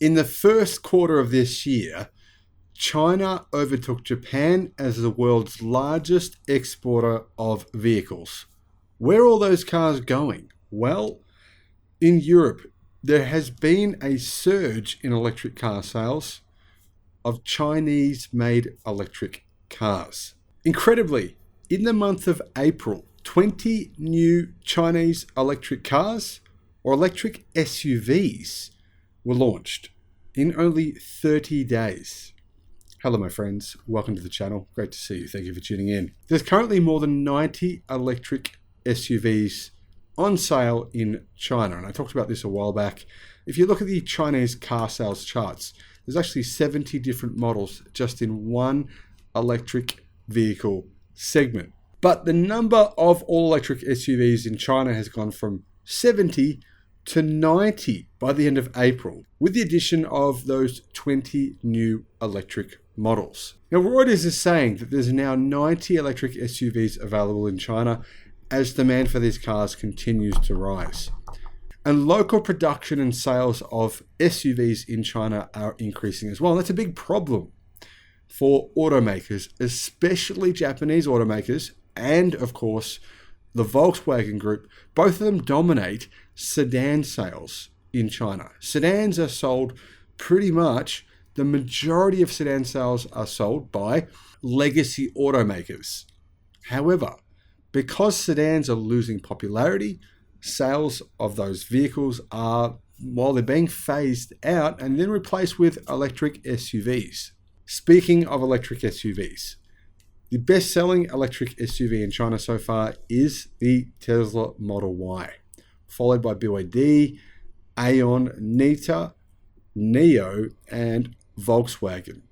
In the first quarter of this year, China overtook Japan as the world's largest exporter of vehicles. Where are all those cars going? Well, in Europe, there has been a surge in electric car sales of Chinese-made electric cars. Incredibly, in the month of April, 20 new Chinese electric cars or electric SUVs were launched in only 30 days. Hello my friends, welcome to the channel. Great to see you. Thank you for tuning in. There's currently more than 90 electric SUVs on sale in China, and I talked about this a while back. If you look at the Chinese car sales charts, there's actually 70 different models just in one electric vehicle segment. But the number of all electric SUVs in China has gone from 70 to 90 by the end of April, with the addition of those 20 new electric models. Now, Reuters is saying that there's now 90 electric SUVs available in China as demand for these cars continues to rise. And local production and sales of SUVs in China are increasing as well. And that's a big problem for automakers, especially Japanese automakers, and of course, the Volkswagen Group. Both of them dominate sedan sales in China. Sedans are sold pretty much, the majority of sedan sales are sold by legacy automakers. However, because sedans are losing popularity, sales of those vehicles are, well, they're being phased out and then replaced with electric SUVs. Speaking of electric SUVs, the best-selling electric SUV in China so far is the Tesla Model Y, followed by BYD, Aeon, Nita, NIO, and Volkswagen.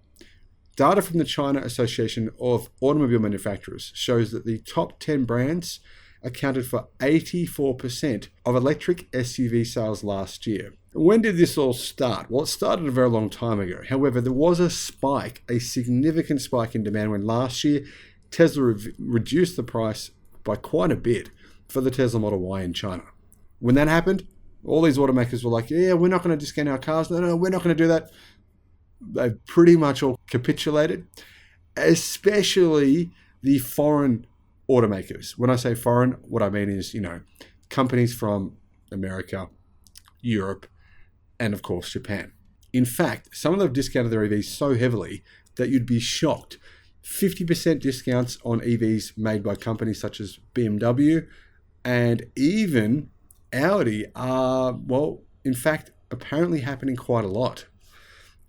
Data from the China Association of Automobile Manufacturers shows that the top 10 brands accounted for 84% of electric SUV sales last year. When did this all start? Well, it started a very long time ago. However, there was a spike, a significant spike in demand when last year Tesla reduced the price by quite a bit for the Tesla Model Y in China. When that happened, all these automakers were like, yeah, we're not going to discount our cars. No, we're not going to do that. They've pretty much all capitulated, especially the foreign automakers. When I say foreign, what I mean is, companies from America, Europe, and of course, Japan. In fact, some of them have discounted their EVs so heavily that you'd be shocked. 50% discounts on EVs made by companies such as BMW and even Audi are, well, in fact, apparently happening quite a lot.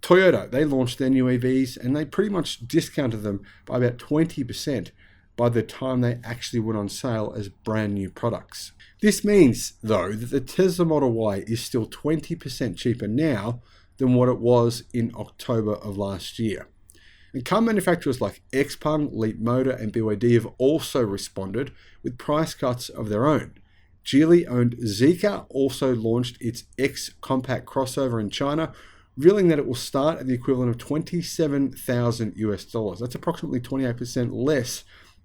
Toyota, they launched their new EVs and they pretty much discounted them by about 20% by the time they actually went on sale as brand new products. This means, though, that the Tesla Model Y is still 20% cheaper now than what it was in October of last year. And car manufacturers like Xpeng, Leapmotor, and BYD have also responded with price cuts of their own. Geely-owned Zeekr also launched its X compact crossover in China, revealing that it will start at the equivalent of $27,000 US. That's approximately 28% less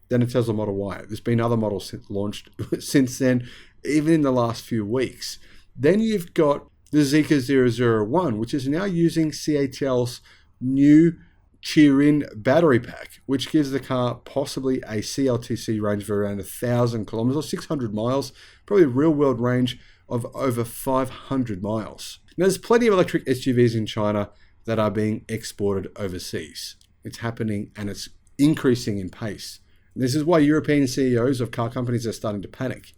than a Tesla Model Y. There's been other models launched since then, even in the last few weeks. Then you've got the Zeekr 001, which is now using CATL's new Chery battery pack, which gives the car possibly a CLTC range of around 1,000 kilometers or 600 miles, probably a real-world range of over 500 miles. Now, there's plenty of electric SUVs in China that are being exported overseas. It's happening and it's increasing in pace. This is why European CEOs of car companies are starting to panic.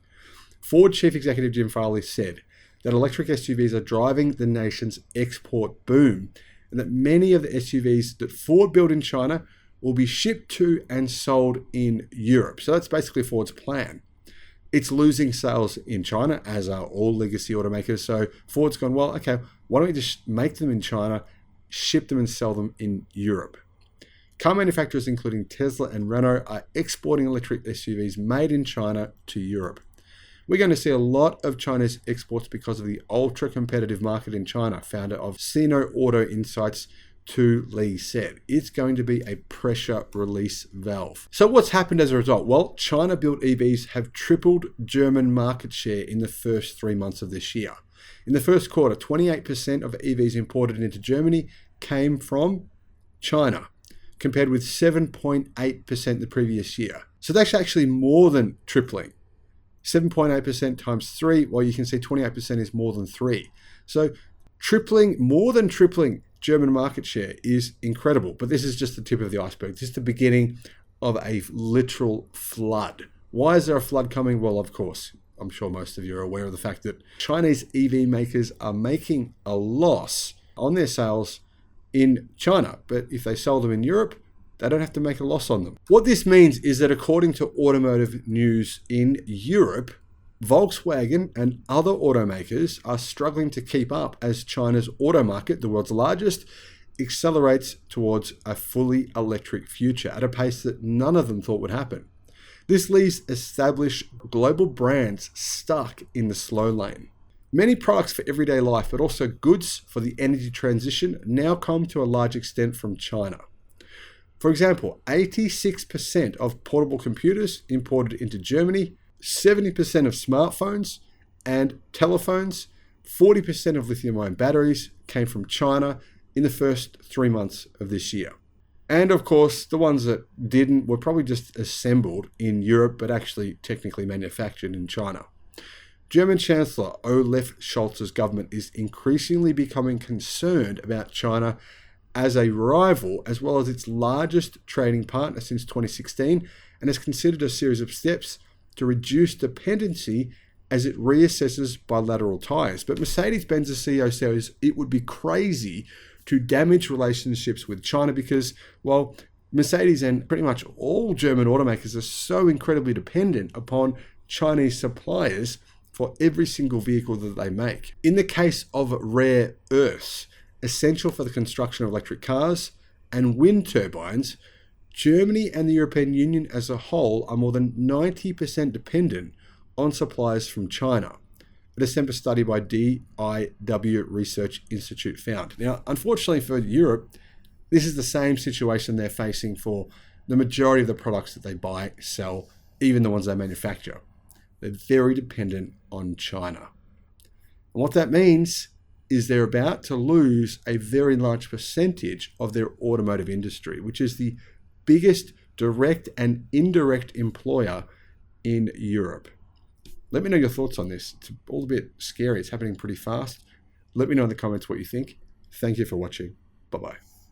Ford Chief Executive Jim Farley said that electric SUVs are driving the nation's export boom, and that many of the SUVs that Ford built in China will be shipped to and sold in Europe. So that's basically Ford's plan. It's losing sales in China, as are all legacy automakers. So Ford's gone, well, okay, why don't we just make them in China, ship them and sell them in Europe? Car manufacturers, including Tesla and Renault, are exporting electric SUVs made in China to Europe. We're going to see a lot of China's exports because of the ultra-competitive market in China, founder of Sino Auto Insights Tu Li said. It's going to be a pressure release valve. So what's happened as a result? Well, China-built EVs have tripled German market share in the first 3 months of this year. In the first quarter, 28% of EVs imported into Germany came from China, compared with 7.8% the previous year. So that's actually more than tripling. 7.8% times 3, well, you can see 28% is more than 3. So more than tripling German market share is incredible. But this is just the tip of the iceberg. This is the beginning of a literal flood. Why is there a flood coming? Well, of course, I'm sure most of you are aware of the fact that Chinese EV makers are making a loss on their sales in China. But if they sell them in Europe, they don't have to make a loss on them. What this means is that according to automotive news in Europe, Volkswagen and other automakers are struggling to keep up as China's auto market, the world's largest, accelerates towards a fully electric future at a pace that none of them thought would happen. This leaves established global brands stuck in the slow lane. Many products for everyday life, but also goods for the energy transition, now come to a large extent from China. For example, 86% of portable computers imported into Germany, 70% of smartphones and telephones, 40% of lithium-ion batteries came from China in the first 3 months of this year. And of course, the ones that didn't were probably just assembled in Europe, but actually technically manufactured in China. German Chancellor Olaf Scholz's government is increasingly becoming concerned about China as a rival, as well as its largest trading partner since 2016, and has considered a series of steps to reduce dependency as it reassesses bilateral ties. But Mercedes-Benz's CEO says it would be crazy to damage relationships with China because, well, Mercedes and pretty much all German automakers are so incredibly dependent upon Chinese suppliers for every single vehicle that they make. In the case of rare earths, essential for the construction of electric cars and wind turbines, Germany and the European Union as a whole are more than 90% dependent on suppliers from China. A December study by DIW Research Institute found. Now, unfortunately for Europe, this is the same situation they're facing for the majority of the products that they buy, sell, even the ones they manufacture. They're very dependent on China. And what that means is they're about to lose a very large percentage of their automotive industry, which is the biggest direct and indirect employer in Europe. Let me know your thoughts on this. It's all a bit scary. It's happening pretty fast. Let me know in the comments what you think. Thank you for watching. Bye-bye.